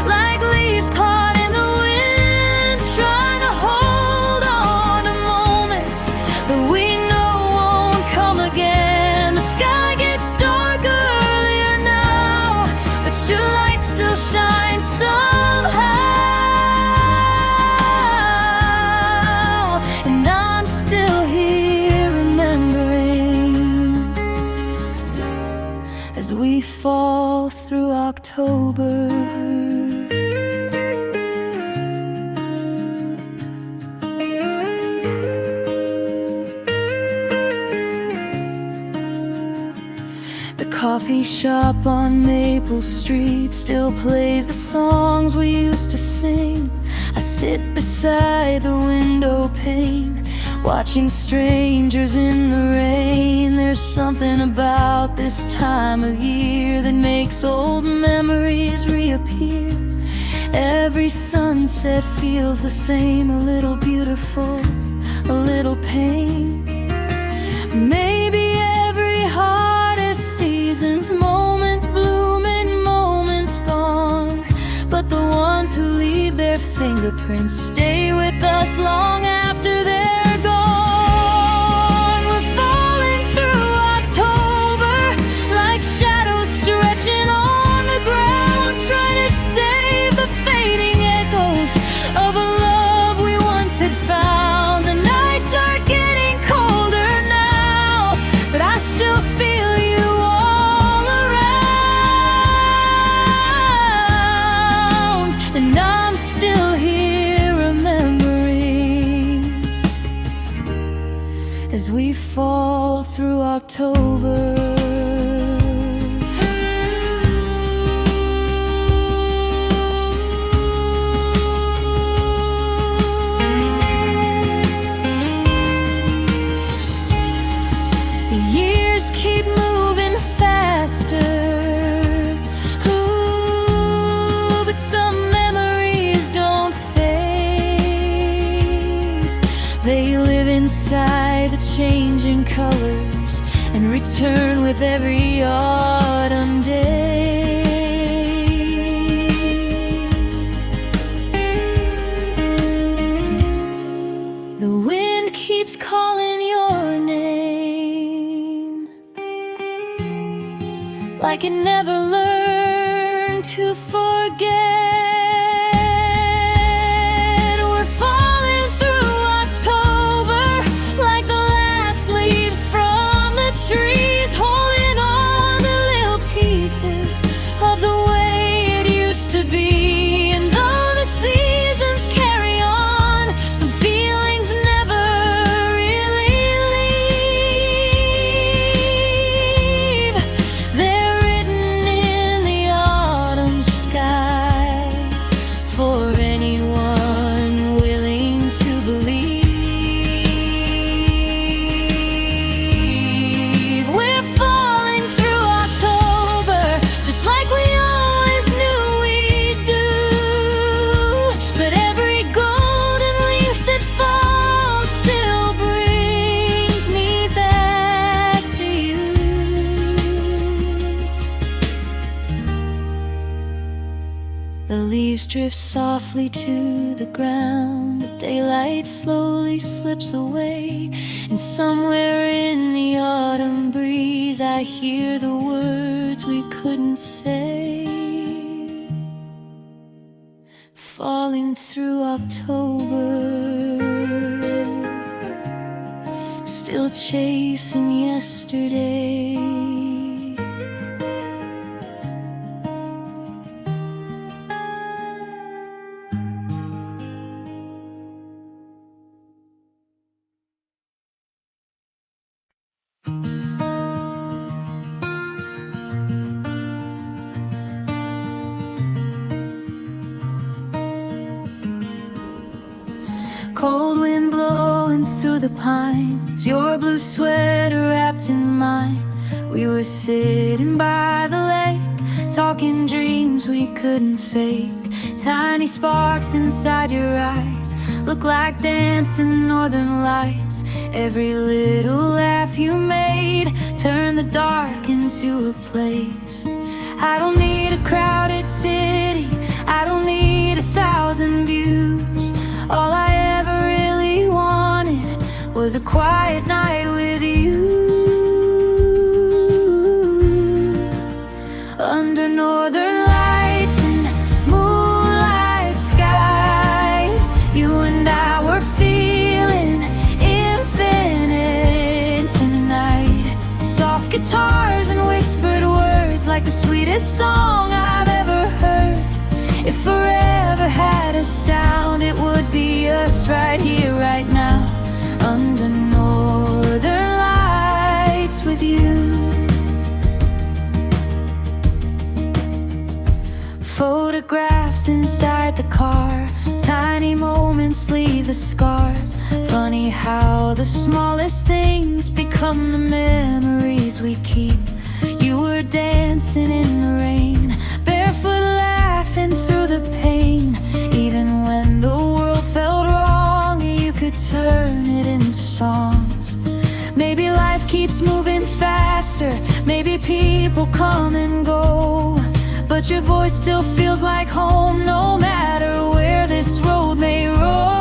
like leaves caught in the wind, trying to hold on to moments that we know won't come again. The sky gets darker earlier now, but your light still shines somehow. And I'm still here remembering as we fall through October. The coffee shop on Maple Street still plays the songs we used to sing. I sit beside the window pane, watching strangers in the rain. There's something about this time of year that makes old memories reappear. Every sunset feels the same, a little beautiful, a little pain. Maybe every heart has seasons, moments blooming, moments gone, but the ones who leave their fingerprints stay with us long after they're gone. We're falling through October like shadows stretching on the ground, trying to save the fading echoes of a love we once had found. The nights are getting colder now, but I still feel you all around. And I'm still here remembering as we fall through October. The years keep moving faster, ooh, but some memories don't fade. They live inside the changing colors and return with every autumn day. The wind keeps calling your name like it never learned to forget. We're falling through October like the last leaves from the trees, holding on to little pieces of the way it used to be. And though the seasons carry on, some feelings never really leave. They're written in drift softly to the ground. The daylight slowly slips away, and somewhere in the autumn breeze I hear the words we couldn't say, falling through October, still chasing yesterday. Cold wind blowing through the pines, your blue sweater wrapped in mine. We were sitting by the lake, talking dreams we couldn't fake. Tiny sparks inside your eyes look like dancing northern lights. Every little laugh you made turned the dark into a place. I don't need a crowded city, I don't need 1,000 views. All I ever really wanted was a quiet night with you. Under northern lights and moonlight skies, you and I were feeling infinite tonight. Soft guitars and whispered words like the sweetest song I've ever heard. If forever had a sound, it would be us right here, right now, under northern lights with you. Photographs inside the car, tiny moments leave the scars. Funny how the smallest things become the memories we keep. You were dancing in the rain, barefoot laughing through the pain. Even when the world felt wrong, you could turn it into songs. Maybe life keeps moving faster, maybe people come and go, but your voice still feels like home, no matter where this road may roll.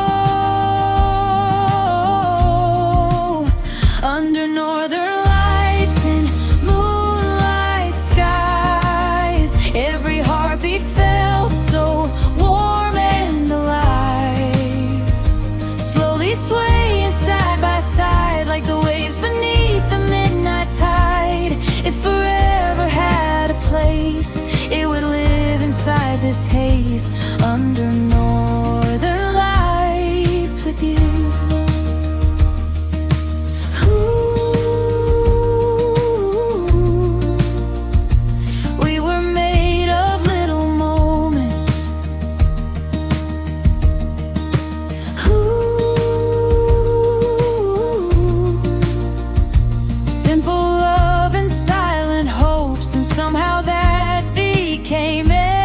Under northern lights and moonlight skies, every heartbeat felt so warm and alive, slowly swaying side by side like the waves beneath the midnight tide. If forever had a place, it would live inside this haze, under northern lights with you. We were made of little moments. Simple love and silent hopes, and somehow that became everything.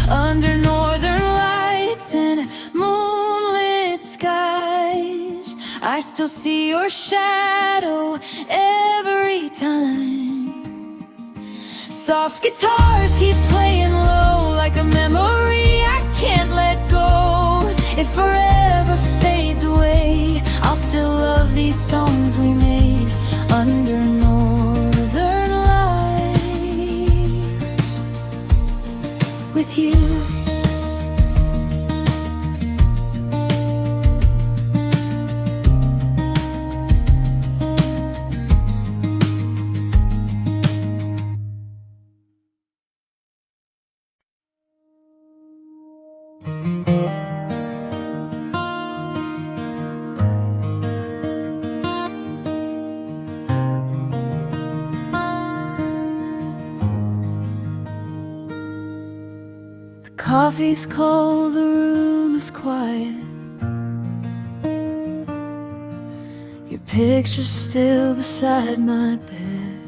Under northern lights and moonlit skies, I still see your shadow every time. Soft guitars keep playing low like a memory I can't let go. If forever fades away, I'll still love these songs we made under northern lights with you. Coffee's cold, the room is quiet. Your picture's still beside my bed.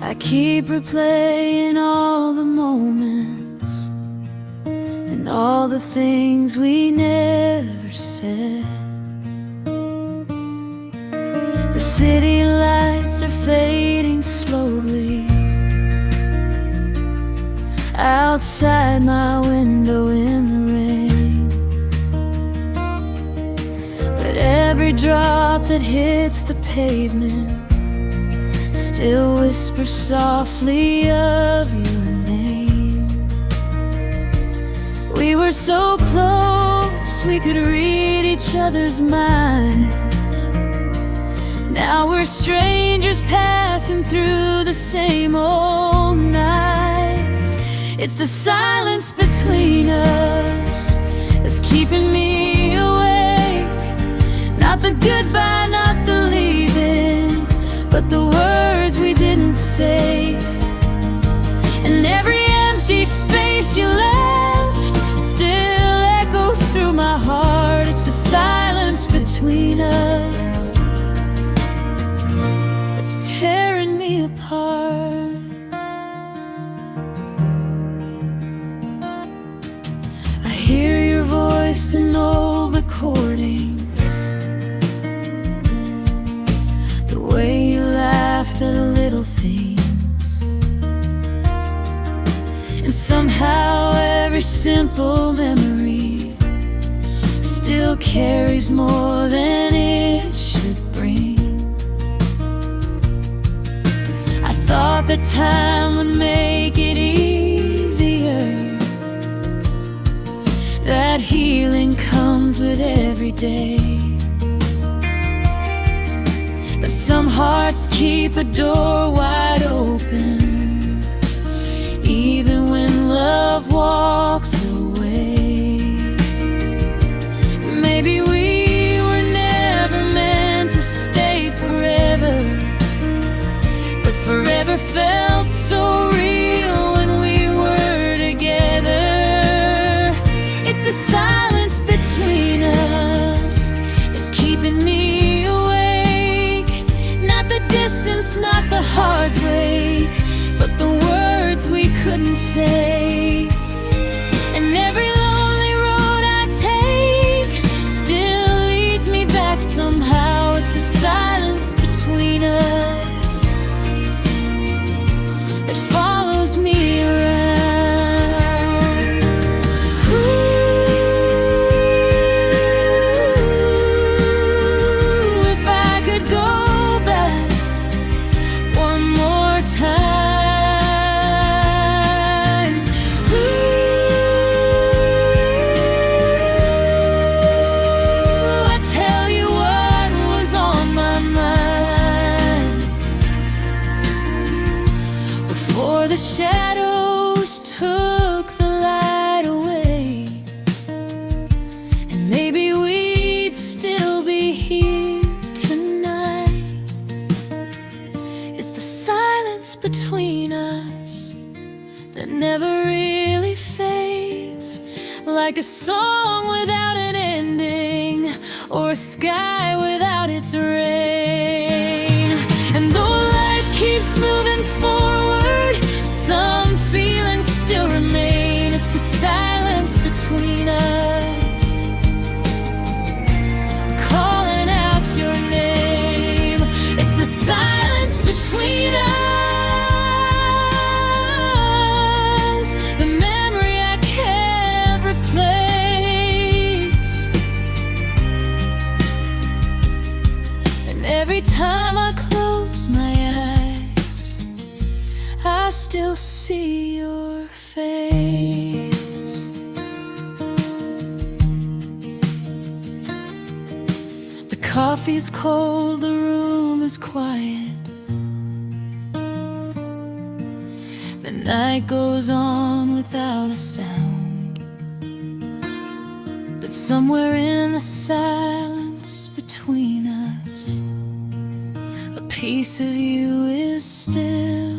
I keep replaying all the moments and all the things we never said. The city lights are fading slow, outside my window in the rain, but every drop that hits the pavement still whispers softly of your name. We were so close, we could read each other's minds. Now we're strangers passing through the same old nights. It's the silence between us that's keeping me awake. Not the goodbye, not the leaving, but the words we didn't say. And every empty space you left still echoes through my heart. It's the silence between us that's tearing me apart. I hear your voice in old recordings, the way you laughed at little things, and somehow every simple memory still carries more than it should bring. I thought that time would make it easier, that healing comes with every day. But some hearts keep a door wide open, even when love walks away. Maybe we were never meant to stay forever, but forever felt so real when we were together. It's the silence between us that's keeping me awake. Not the distance, not the heartbreak, but the words we couldn't say. And every lonely road I take still leads me back somehow. It's the silence between us that follows me around. Ooh, if I could go back one more time. Ooh, I tell you what was on my mind before the shadows took the light away. And maybe we'd still be here tonight. It's the silence between us that never really fades, like a song without an ending, or a sky without its rain. And though life keeps moving forward, some feelings still remain. It's the silence between us, calling out your name. It's the silence between us, the memory I can't replace. And every time I close my eyes, I still see your face. The coffee's cold, the room is quiet. The night goes on without a sound, but somewhere in the silence between us, a piece of you is still